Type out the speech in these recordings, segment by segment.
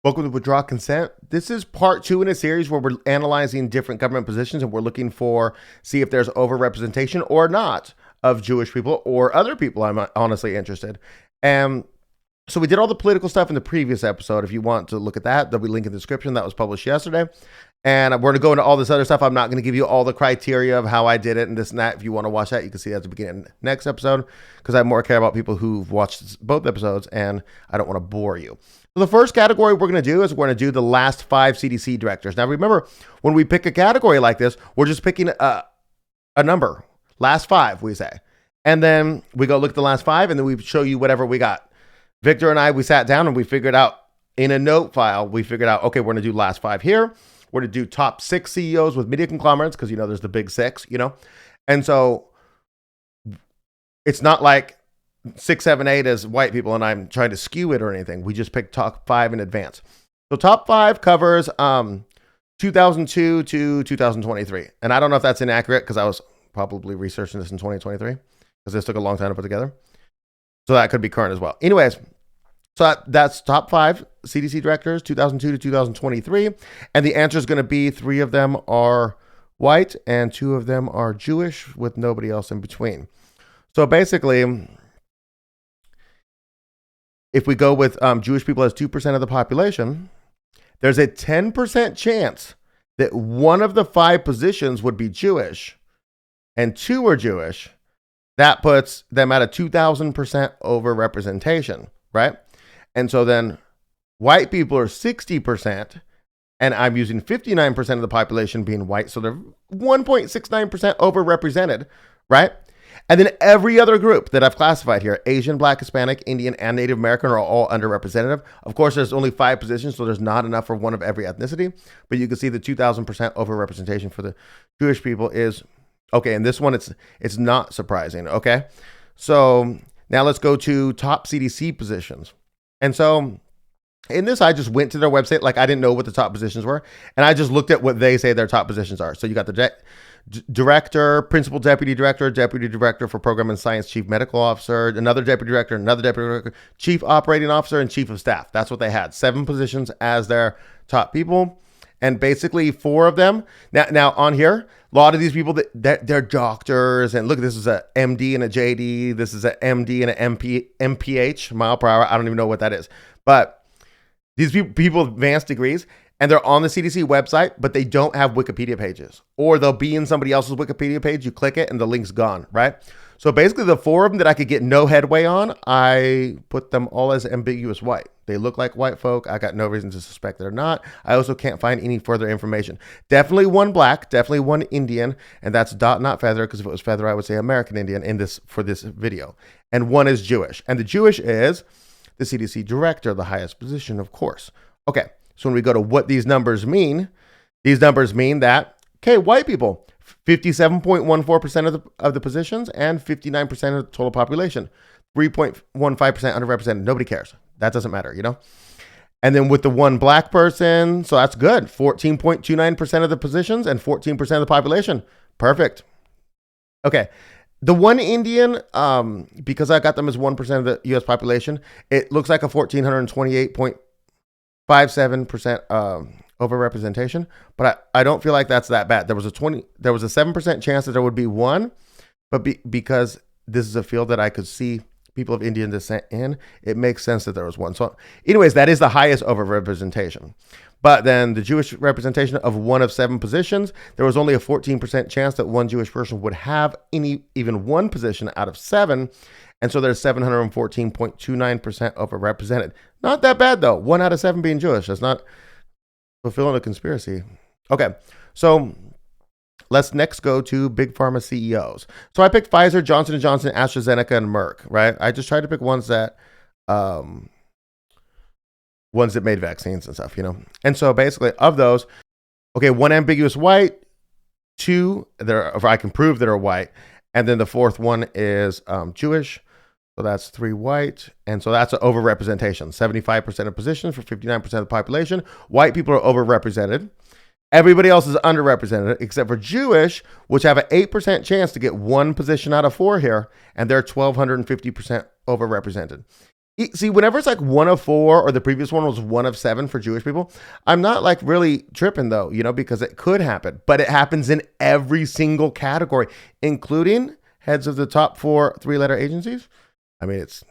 Welcome to Withdraw Consent. This is part 2 in a series where we're analyzing different government positions and we're looking for, see if there's overrepresentation or not of Jewish people or other people. I'm honestly interested. And so we did all the political stuff in the previous episode. If you want to look at that, there'll be a link in the description. That was published yesterday. And we're going to go into all this other stuff. I'm not going to give you all the criteria of how I did it and this and that. If you want to watch that, you can see that at the beginning of the next episode, because I more care about people who've watched both episodes and I don't want to bore you. So the first category we're going to do is we're going to do the last 5 CDC directors. Now, remember, when we pick a category like this, we're just picking a number. Last 5, we say. And then we go look at the last 5, and then we show you whatever we got. Victor and I, we sat down and we figured out in a note file, we figured out, okay, we're going to do last 5 here. We're going to do top 6 CEOs with media conglomerates because, there's the big 6, And so it's not like 6, 7, 8 as white people and I'm trying to skew it or anything. We just picked top 5 in advance. So top 5 covers 2002 to 2023. And I don't know if that's inaccurate because I was probably researching this in 2023 because this took a long time to put together. So that could be current as well. Anyways, so that's top 5 CDC directors, 2002 to 2023. And the answer is going to be 3 of them are white and 2 of them are Jewish with nobody else in between. So basically, if we go with Jewish people as 2% of the population, there's a 10% chance that one of the 5 positions would be Jewish and 2 are Jewish. That puts them at a 2,000% overrepresentation, right? And so then white people are 60%, and I'm using 59% of the population being white, so they're 1.69% overrepresented, right? And then every other group that I've classified here, Asian, Black, Hispanic, Indian, and Native American, are all underrepresented. Of course, there's only 5 positions, so there's not enough for one of every ethnicity. But you can see the 2,000% overrepresentation for the Jewish people is, okay, and this one, it's not surprising, okay? So now let's go to top CDC positions. And so in this, I just went to their website, like I didn't know what the top positions were, and I just looked at what they say their top positions are. So you got the director, principal deputy director for program and science, chief medical officer, another deputy director, chief operating officer, and chief of staff. That's what they had. 7 positions as their top people. And basically 4 of them. Now on here, a lot of these people, they're doctors. And look, this is a MD and a JD. This is a MD and an MPH, mile per hour. I don't even know what that is. But these people with advanced degrees, and they're on the CDC website, but they don't have Wikipedia pages. Or they'll be in somebody else's Wikipedia page. You click it and the link's gone, right? So basically the 4 of them that I could get no headway on, I put them all as ambiguous white. They look like white folk. I got no reason to suspect they're not. I also can't find any further information. Definitely 1 black, definitely 1 Indian, and that's dot, not feather, because if it was feather, I would say American Indian for this video. And 1 is Jewish. And the Jewish is the CDC director, the highest position, of course. Okay, so when we go to what these numbers mean that, okay, white people, 57.14% of the positions and 59% of the total population, 3.15% underrepresented. Nobody cares. That doesn't matter, And then with the 1 black person, so that's good. 14.29% of the positions and 14% of the population. Perfect. Okay. The 1 Indian, because I got them as 1% of the U.S. population, it looks like a 1,428.57% overrepresentation, but I don't feel like that's that bad. There was a 7% chance that there would be 1, but because this is a field that I could see people of Indian descent in, it makes sense that there was 1. So anyways, that is the highest overrepresentation. But then the Jewish representation of 1 of 7 positions, there was only a 14% chance that 1 Jewish person would have even 1 position out of 7. And so there's 714.29% overrepresented. Not that bad though. 1 out of 7 being Jewish. That's not fulfilling a conspiracy. Okay, so let's next go to big pharma CEOs. So I picked Pfizer, Johnson & Johnson, AstraZeneca, and Merck, right? I just tried to pick ones that made vaccines and stuff, And so basically of those, okay, 1 ambiguous white, 2 if I can prove that are white, and then the 4th one is Jewish. So that's 3 white. And so that's an overrepresentation. 75% of positions for 59% of the population. White people are overrepresented. Everybody else is underrepresented except for Jewish, which have an 8% chance to get 1 position out of 4 here. And they're 1,250% overrepresented. See, whenever it's like 1 of 4 or the previous one was 1 of 7 for Jewish people, I'm not like really tripping though, because it could happen, but it happens in every single category, including heads of the top 4 3-letter agencies. I mean, it's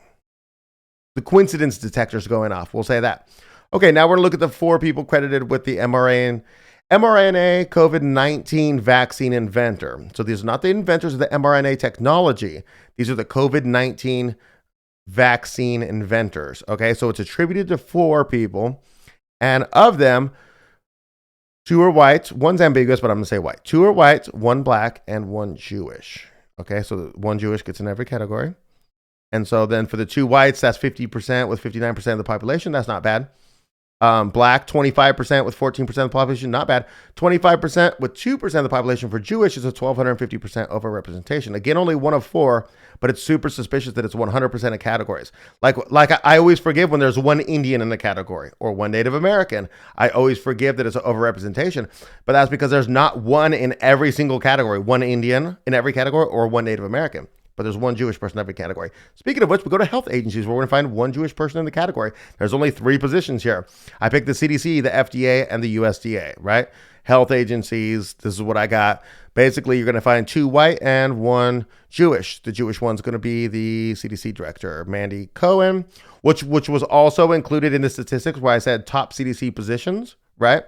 the coincidence detector's going off. We'll say that. Okay, now we're going to look at the 4 people credited with the mRNA COVID-19 vaccine inventor. So these are not the inventors of the mRNA technology. These are the COVID-19 vaccine inventors. Okay, so it's attributed to 4 people, and of them, 2 are white, 1's ambiguous, but I'm gonna say white. 2 are white, 1 black, and 1 Jewish. Okay, so 1 Jewish gets in every category. And so then for the 2 whites, that's 50% with 59% of the population. That's not bad. Black, 25% with 14% of the population, not bad. 25% with 2% of the population for Jewish is a 1,250% overrepresentation. Again, only 1 of 4, but it's super suspicious that it's 100% of categories. Like I always forgive when there's 1 Indian in the category or 1 Native American. I always forgive that it's an overrepresentation, but that's because there's not 1 in every single category, 1 Indian in every category or 1 Native American. But there's 1 Jewish person in every category. Speaking of which, we go to health agencies where we're going to find 1 Jewish person in the category. There's only 3 positions here. I picked the CDC, the FDA, and the USDA, right? Health agencies, this is what I got. Basically, you're going to find 2 white and 1 Jewish. The Jewish one's going to be the CDC director, Mandy Cohen, which was also included in the statistics where I said top CDC positions, right?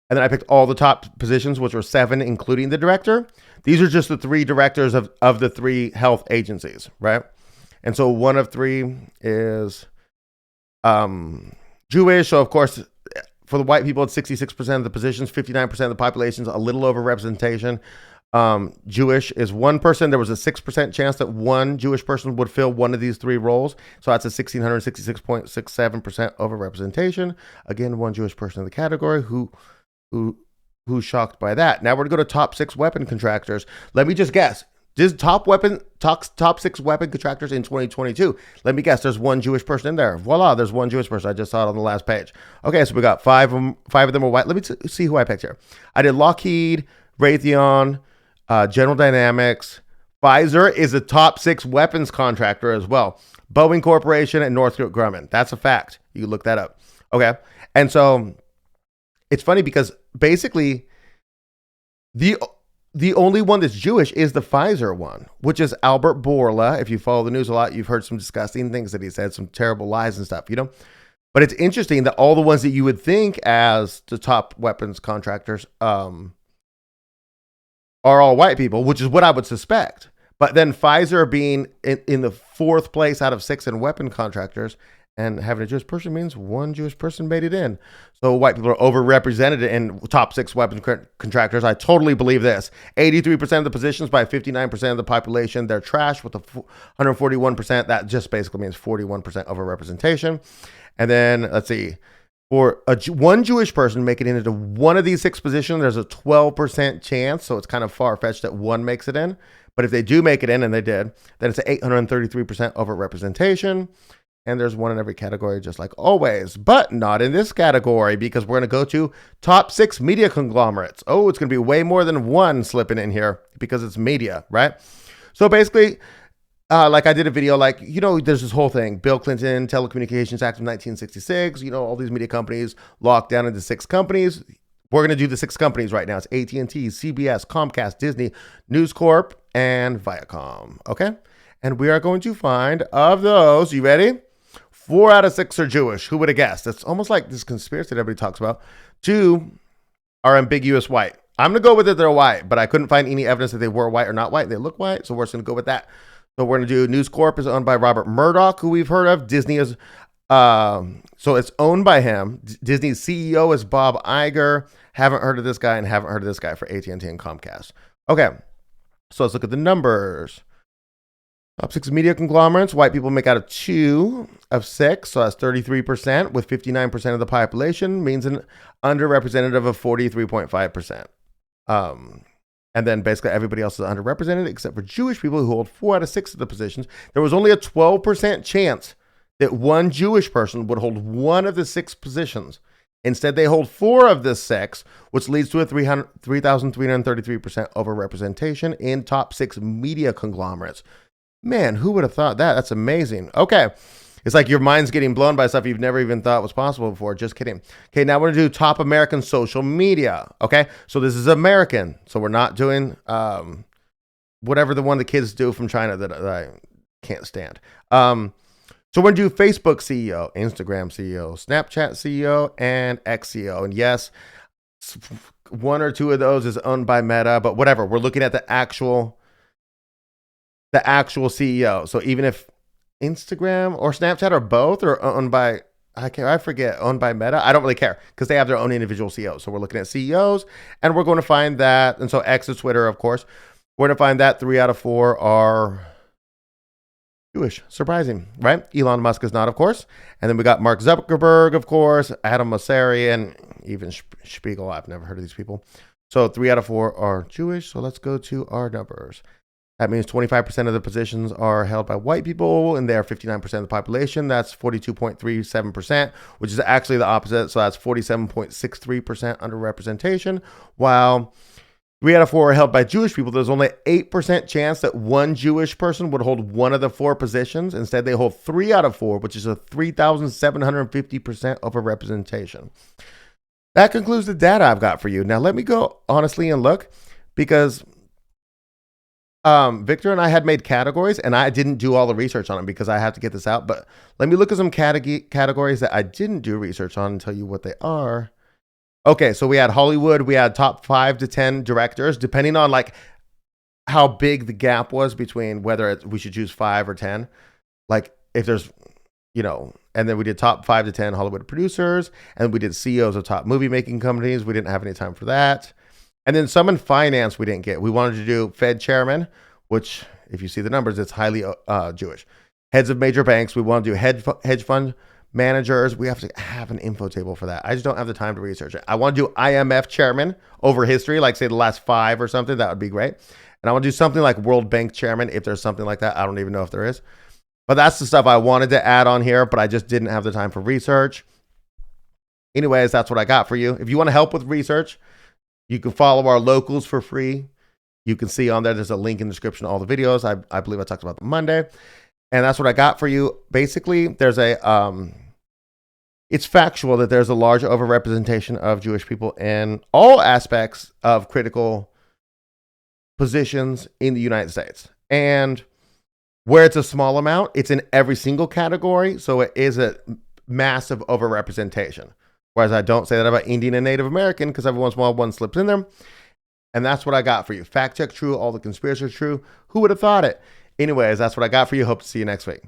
And then I picked all the top positions, which were 7, including the director. These are just the 3 directors of the 3 health agencies, right? And so 1 of 3 is Jewish. So, of course, for the white people, it's 66% of the positions, 59% of the population's a little overrepresentation. Jewish is 1 person. There was a 6% chance that 1 Jewish person would fill 1 of these 3 roles. So that's a 1,666.67% overrepresentation. Again, 1 Jewish person in the category. Who's shocked by that? Now we're gonna go to top 6 weapon contractors. Let me just guess. This top 6 weapon contractors in 2022. Let me guess. There's 1 Jewish person in there. Voila, there's 1 Jewish person. I just saw it on the last page. Okay, so we got 5 of them are white. Let me see who I picked here. I did Lockheed, Raytheon, General Dynamics. Pfizer is a top 6 weapons contractor as well. Boeing Corporation and Northrop Grumman. That's a fact. You can look that up. Okay, and so it's funny because basically the only one that's Jewish is the Pfizer one, which is Albert Bourla. If you follow the news a lot, you've heard some disgusting things that he said, some terrible lies and stuff, But it's interesting that all the ones that you would think as the top weapons contractors are all white people, which is what I would suspect. But then Pfizer being in the 4th place out of 6 in weapon contractors and having a Jewish person means 1 Jewish person made it in. So white people are overrepresented in top 6 weapons contractors. I totally believe this. 83% of the positions by 59% of the population. They're trash with a 141%. That just basically means 41% overrepresentation. And then let's see. For 1 Jewish person making it into 1 of these 6 positions, there's a 12% chance. So it's kind of far-fetched that 1 makes it in. But if they do make it in, and they did, then it's an 833% overrepresentation. And there's 1 in every category, just like always, but not in this category because we're going to go to top 6 media conglomerates. Oh, it's going to be way more than 1 slipping in here because it's media, right? So basically, like I did a video, there's this whole thing, Bill Clinton, Telecommunications Act of 1966, all these media companies locked down into 6 companies. We're going to do the 6 companies right now. It's AT&T, CBS, Comcast, Disney, News Corp, and Viacom, okay? And we are going to find, of those, you ready? 4 out of 6 are Jewish. Who would have guessed? It's almost like this conspiracy that everybody talks about. 2 are ambiguous white. I'm going to go with it. They're white, but I couldn't find any evidence that they were white or not white. They look white, so we're just going to go with that. So we're going to do News Corp is owned by Robert Murdoch, who we've heard of. Disney is, so it's owned by him. Disney's CEO is Bob Iger. Haven't heard of this guy and haven't heard of this guy for AT&T and Comcast. Okay, so let's look at the numbers. Top 6 media conglomerates, white people make out of 2 of 6, so that's 33%, with 59% of the population, means an underrepresented of 43.5%. And then basically everybody else is underrepresented except for Jewish people who hold 4 out of 6 of the positions. There was only a 12% chance that 1 Jewish person would hold 1 of the 6 positions. Instead, they hold 4 of the 6, which leads to a 3,333% overrepresentation in top 6 media conglomerates. Man, who would have thought that? That's amazing. Okay. It's like your mind's getting blown by stuff you've never even thought was possible before. Just kidding. Okay, now we're gonna do top American social media. Okay, so this is American. So we're not doing whatever the one the kids do from China that I can't stand. So we're gonna do Facebook CEO, Instagram CEO, Snapchat CEO, and X CEO. And yes, one or two of those is owned by Meta, but whatever. We're looking at the actual CEO. So even if Instagram or Snapchat or both are owned by, I forget, owned by Meta, I don't really care because they have their own individual CEOs. So we're looking at CEOs, and we're going to find that, and so X is Twitter, of course. We're going to find that 3 out of 4 are Jewish. Surprising, right? Elon Musk is not, of course. And then we got Mark Zuckerberg, of course, Adam Mosseri, and even Spiegel. I've never heard of these people. So 3 out of 4 are Jewish. So let's go to our numbers. That means 25% of the positions are held by white people, and they are 59% of the population. That's 42.37%, which is actually the opposite. So that's 47.63% underrepresentation, while 3 out of 4 are held by Jewish people. There's only 8% chance that one Jewish person would hold one of the 4 positions. Instead, they hold 3 out of 4, which is a 3,750% overrepresentation. That concludes the data I've got for you. Now, let me go honestly and look, because Victor and I had made categories, and I didn't do all the research on them because I have to get this out. But let me look at some categories that I didn't do research on and tell you what they are. Okay, so we had Hollywood. We had top 5 to 10 directors, depending on like how big the gap was between whether we should choose 5 or 10. Like if there's, and then we did top 5 to 10 Hollywood producers, and we did CEOs of top movie making companies. We didn't have any time for that. And then some in finance we didn't get. We wanted to do Fed chairman, which if you see the numbers, it's highly Jewish. Heads of major banks. We want to do hedge fund managers. We have to have an info table for that. I just don't have the time to research it. I want to do IMF chairman over history, like say the last 5 or something. That would be great. And I want to do something like World Bank chairman, if there's something like that. I don't even know if there is. But that's the stuff I wanted to add on here, but I just didn't have the time for research. Anyways, that's what I got for you. If you want to help with research, you can follow our locals for free. You can see on there's a link in the description of all the videos. I believe I talked about them Monday. And that's what I got for you. Basically, there's it's factual that there's a large overrepresentation of Jewish people in all aspects of critical positions in the United States. And where it's a small amount, it's in every single category. So it is a massive overrepresentation. Whereas I don't say that about Indian and Native American, because every once in a while one slips in there. And that's what I got for you. Fact check true. All the conspiracy true. Who would have thought it? Anyways, that's what I got for you. Hope to see you next week.